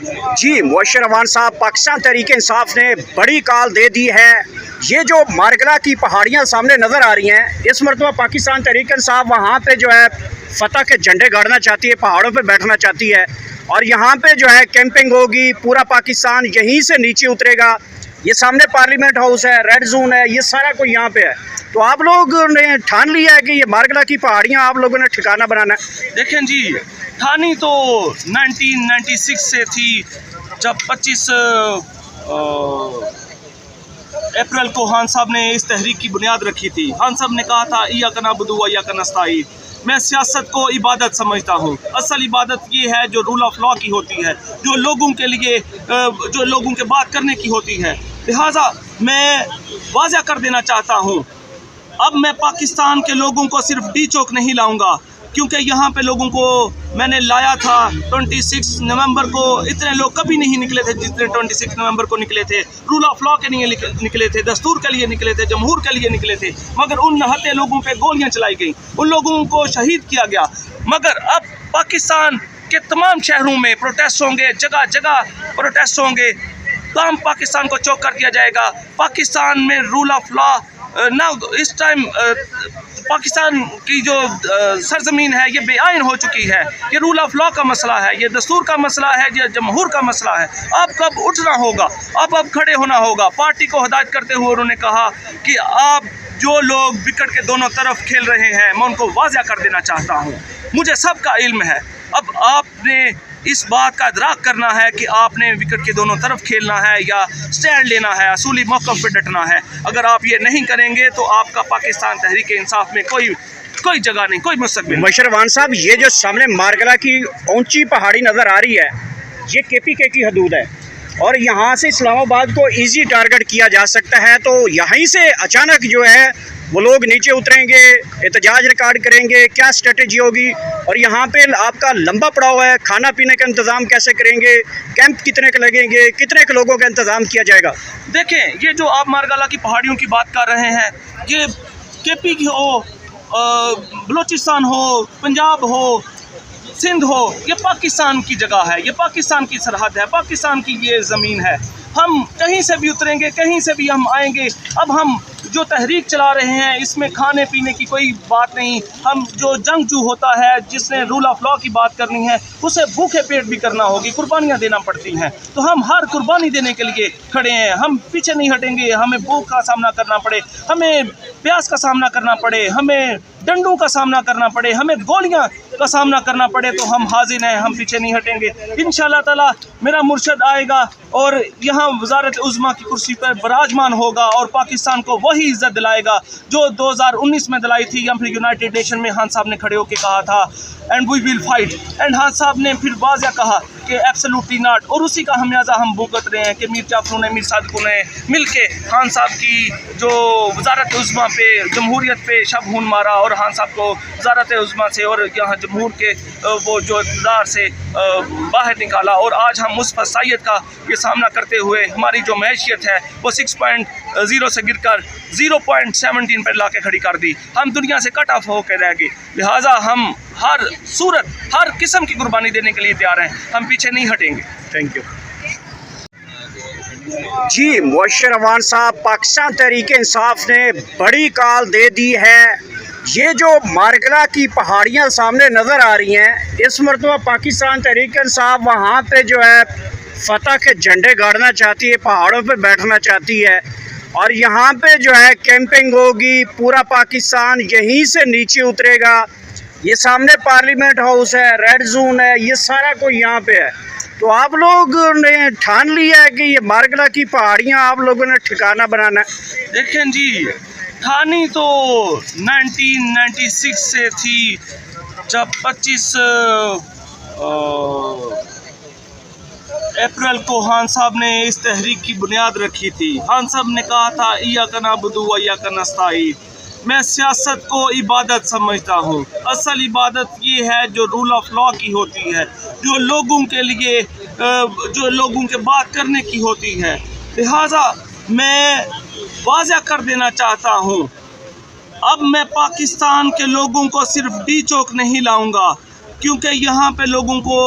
जी मुबशर अवान साहब, पाकिस्तान तहरीक इंसाफ ने बड़ी कॉल दे दी है। ये जो मारगला की पहाड़ियाँ सामने नज़र आ रही हैं, इस मरतबा पाकिस्तान तहरीक इंसाफ वहाँ पे जो है फतह के झंडे गाड़ना चाहती है, पहाड़ों पे बैठना चाहती है और यहाँ पे जो है कैंपिंग होगी। पूरा पाकिस्तान यहीं से नीचे उतरेगा। ये सामने पार्लियामेंट हाउस है, रेड जोन है, ये सारा कोई यहाँ पे है। तो आप लोग ने ठान लिया है कि ये मारगला की पहाड़ियाँ आप लोगों ने ठिकाना बनाना है। देखें जी, ठानी तो 1996 से थी, जब 25 अप्रैल को खान साहब ने इस तहरीक की बुनियाद रखी थी। खान साहब ने कहा था इय्याका नअबुदु व इय्याका नस्तईन। मैं सियासत को इबादत समझता हूँ। असल इबादत ये है जो रूल ऑफ लॉ की होती है, जो लोगों के लिए जो लोगों के बात करने की होती है। लिहाजा मैं वाज़ा कर देना चाहता हूँ, अब मैं पाकिस्तान के लोगों को सिर्फ डी चौक नहीं लाऊंगा, क्योंकि यहाँ पे लोगों को मैंने लाया था 26 नवंबर को। इतने लोग कभी नहीं निकले थे जितने 26 नवंबर को निकले थे। रूल ऑफ लॉ के लिए निकले थे, दस्तूर के लिए निकले थे, जमहूर के लिए निकले थे। मगर उन नहते लोगों पे गोलियां चलाई गई, उन लोगों को शहीद किया गया। मगर अब पाकिस्तान के तमाम शहरों में प्रोटेस्ट होंगे, जगह जगह प्रोटेस्ट होंगे। तमाम पाकिस्तान को चौक कर दिया जाएगा। पाकिस्तान में रूल ऑफ लॉ ना, इस टाइम पाकिस्तान की जो सरजमीन है ये बेआइन हो चुकी है। ये रूल ऑफ लॉ का मसला है, ये दस्तूर का मसला है, ये जमहूर का मसला है। अब कब उठना होगा, अब खड़े होना होगा। पार्टी को हिदायत करते हुए उन्होंने कहा कि आप जो लोग विकेट के दोनों तरफ खेल रहे हैं, मैं उनको वाज़ा कर देना चाहता हूँ। मुझे सबका इल्म है, अब आपने इस बात का इदराक करना है कि आपने विकेट के दोनों तरफ खेलना है या स्टैंड लेना है, असूली मौक़िफ़ पे डटना है। अगर आप ये नहीं करेंगे तो आपका पाकिस्तान तहरीक इंसाफ में कोई जगह नहीं, कोई मुस्तक़बिल। मुबशर अवान साहब, ये जो सामने मारगला की ऊंची पहाड़ी नज़र आ रही है, ये KPK की हदूद है और यहाँ से इस्लामाबाद को ईजी टारगेट किया जा सकता है। तो यहीं से अचानक जो है वो लोग नीचे उतरेंगे, एहतजाज रिकॉर्ड करेंगे, क्या स्ट्रेटजी होगी? और यहाँ पे आपका लंबा पड़ाव है, खाना पीने का इंतज़ाम कैसे करेंगे? कैंप कितने के लगेंगे? कितने के लोगों का इंतज़ाम किया जाएगा? देखें, ये जो आप मारगला की पहाड़ियों की बात कर रहे हैं, ये KP की हो, बलूचिस्तान हो, पंजाब हो, सिंध हो, ये पाकिस्तान की जगह है, ये पाकिस्तान की सरहद है, पाकिस्तान की ये ज़मीन है। हम कहीं से भी उतरेंगे, कहीं से भी हम आएंगे। अब हम जो तहरीक चला रहे हैं, इसमें खाने पीने की कोई बात नहीं। हम जो जंगजू होता है, जिसने रूल ऑफ लॉ की बात करनी है, उसे भूखे पेट भी करना होगी, कुर्बानियाँ देना पड़ती हैं। तो हम हर कुर्बानी देने के लिए खड़े हैं, हम पीछे नहीं हटेंगे। हमें भूख का सामना करना पड़े, हमें प्यास का सामना करना पड़े, हमें डंडों का सामना करना पड़े, हमें गोलियां का सामना करना पड़े, तो हम हाजिर हैं, हम पीछे नहीं हटेंगे। इंशाअल्लाह ताला मेरा मुर्शद आएगा और यहाँ वज़ारत उज़्मा की कुर्सी पर विराजमान होगा और पाकिस्तान को वही इज़्ज़त दिलाएगा जो 2019 में दिलाई थी, या फिर यूनाइटेड नेशन में खान साहब ने खड़े होकर कहा था and we will fight. And Khan साहब ने फिर वाज़ह कहा कि एब्सोल्युटली नॉट, और उसी का हमियाजा हम भुगत रहे हैं कि मीर जाफरों ने, मीर सादिकों ने मिल के खान साहब की जो वज़ारत उज़्मा पे, जमहूरियत पे शब खून मारा और खान साहब को वज़ारत उज़्मा से और यहाँ जमहूर के वो जो इक़्तिदार से बाहर निकाला। और आज हम मुस्बत सैयद का ये सामना करते हुए हमारी जो मैशियत है वो 6.0 से गिरकर 0.17 पर ला के खड़ी कर दी। हम दुनिया से कट ऑफ होकर रह गए। लिहाजा हम हर सूरत, हर किस्म की कुर्बानी देने के लिए तैयार हैं, हम पीछे नहीं हटेंगे। थैंक यू जी मुबशर अवान साहब, पाकिस्तान तहरीक इंसाफ ने बड़ी कॉल दे दी है। ये जो मारगला की पहाड़ियाँ सामने नज़र आ रही हैं, इस मरतबा पाकिस्तान तहरीक इंसाफ वहाँ पे जो है फतह के झंडे गाड़ना चाहती है, पहाड़ों पे बैठना चाहती है और यहाँ पे जो है कैंपिंग होगी। पूरा पाकिस्तान यहीं से नीचे उतरेगा। ये सामने पार्लियामेंट हाउस है, रेड जोन है, ये सारा कोई यहाँ पे है। तो आप लोग ने ठान लिया है कि ये मारगला की पहाड़ियाँ आप लोगों ने ठिकाना बनाना है। देखें जी, ठानी तो 1996 से थी, जब 25 अप्रैल को खान साहब ने इस तहरीक की बुनियाद रखी थी। खान साहब ने कहा था इय्याका नअबुदु व इय्याका नस्तईन। मैं सियासत को इबादत समझता हूँ। असल इबादत ये है जो रूल ऑफ लॉ की होती है, जो लोगों के लिए जो लोगों के बात करने की होती है। लिहाजा मैं वाज़ा कर देना चाहता हूँ, अब मैं पाकिस्तान के लोगों को सिर्फ डी चौक नहीं लाऊंगा, क्योंकि यहाँ पे लोगों को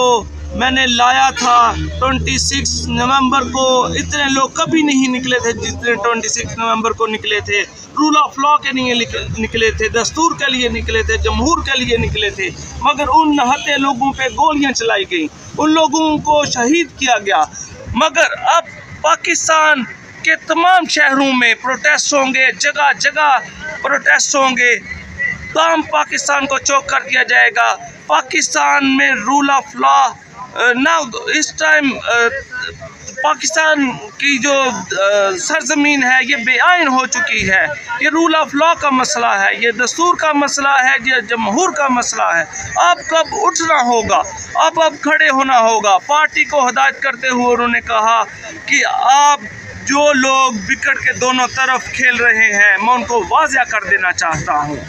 मैंने लाया था 26 नवंबर को। इतने लोग कभी नहीं निकले थे जितने 26 नवंबर को निकले थे। रूल ऑफ लॉ के लिए निकले थे, दस्तूर के लिए निकले थे, जमहूर के लिए निकले थे, मगर उन नहाते लोगों पे गोलियां चलाई गई, उन लोगों को शहीद किया गया। मगर अब पाकिस्तान के तमाम शहरों में प्रोटेस्ट होंगे, जगह जगह प्रोटेस्ट होंगे, तमाम पाकिस्तान को चौक कर दिया जाएगा। पाकिस्तान में रूल ऑफ लॉ ना इस टाइम पाकिस्तान की जो सरजमीन है ये बेआइन हो चुकी है। ये रूल ऑफ लॉ का मसला है, ये दस्तूर का मसला है, ये जमहूर का मसला है। अब कब उठना होगा, अब खड़े होना होगा। पार्टी को हिदायत करते हुए उन्होंने कहा कि आप जो लोग विकेट के दोनों तरफ खेल रहे हैं, मैं उनको वाज़िया कर देना चाहता हूँ।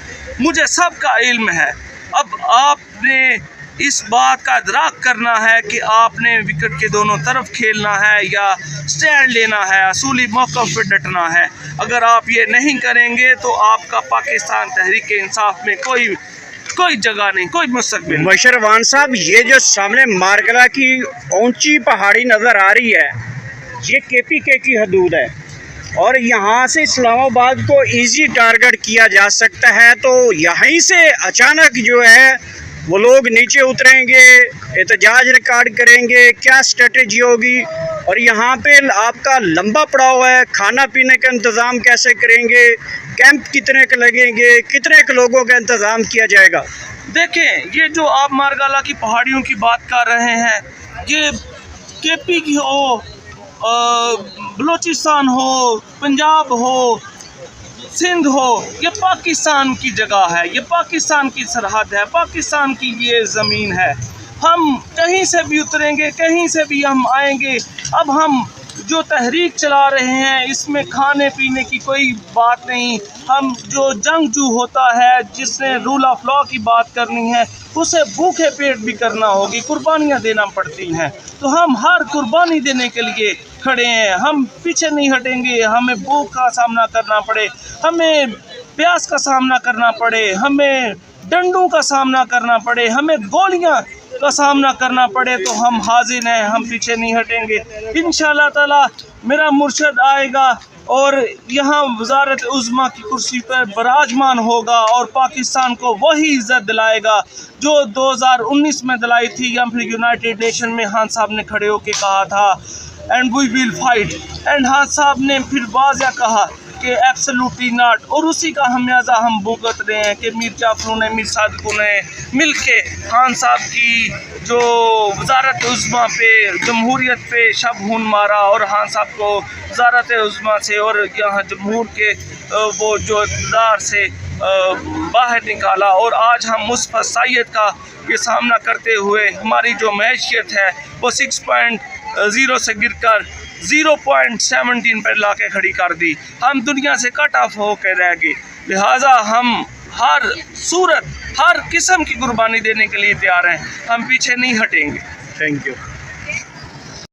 मुझे सबका इल्म है, अब आपने इस बात का इदराक करना है कि आपने विकेट के दोनों तरफ खेलना है या स्टैंड लेना है, असूली मौक़िफ़ पे डटना है। अगर आप ये नहीं करेंगे तो आपका पाकिस्तान तहरीक इंसाफ में कोई जगह नहीं, कोई मुस्तक़बिल। मुबशर अवान साहब, ये जो सामने मारगला की ऊंची पहाड़ी नज़र आ रही है, ये KPK की हदूद है और यहाँ से इस्लामाबाद को इजी टारगेट किया जा सकता है। तो यहीं से अचानक जो है वो लोग नीचे उतरेंगे, एहतजाज रिकॉर्ड करेंगे, क्या स्ट्रेटजी होगी? और यहाँ पे आपका लंबा पड़ाव है, खाना पीने का इंतज़ाम कैसे करेंगे? कैंप कितने के लगेंगे? कितने के लोगों का इंतज़ाम किया जाएगा? देखें, ये जो आप मारगाला की पहाड़ियों की बात कर रहे हैं, ये KP की हो, बलूचिस्तान हो, पंजाब हो, सिंध हो, ये पाकिस्तान की जगह है, ये पाकिस्तान की सरहद है, पाकिस्तान की ये ज़मीन है। हम कहीं से भी उतरेंगे, कहीं से भी हम आएंगे। अब हम जो तहरीक चला रहे हैं इसमें खाने पीने की कोई बात नहीं। हम जो जंगजू होता है जिसने रूल ऑफ लॉ की बात करनी है, उसे भूखे पेट भी करना होगी, कुर्बानियाँ देना पड़ती हैं। तो हम हर कुर्बानी देने के लिए खड़े हैं, हम पीछे नहीं हटेंगे। हमें भूख का सामना करना पड़े, हमें प्यास का सामना करना पड़े, हमें डंडों का सामना करना पड़े, हमें गोलियां का सामना करना पड़े, तो हम हाजिर हैं, हम पीछे नहीं हटेंगे। इंशाअल्लाह ताला मेरा मुर्शद आएगा और यहाँ वज़ारत उज़्मा की कुर्सी पर विराजमान होगा और पाकिस्तान को वही इज़्ज़त दिलाएगा जो 2019 में दिलाई थी, या फिर यूनाइटेड नेशन में खान साहब ने खड़े होकर कहा था, and we will fight. And Khan साहब ने फिर वाज़िया कहा कि एब्सोल्युटली नॉट, और उसी का हमियाजा हम भुगत रहे हैं कि मीर जाफरों ने, मीर सादिकों ने मिल के खान साहब की जो वज़ारत उज़्मा पे, जमहूरियत पे शब खून मारा और खान साहब को वज़ारत उज़्मा से और यहाँ जमहूर के वो जो इक़्तिदार से बाहर निकाला। और आज हम मुस्बत सैयद का ये सामना करते हुए हमारी जो मैशियत है वो 6.0 से गिरकर 0.17 पर ला के खड़ी कर दी। हम दुनिया से कट ऑफ होकर रह गए। लिहाजा हम हर सूरत, हर किस्म की कुर्बानी देने के लिए तैयार हैं, हम पीछे नहीं हटेंगे। Thank you.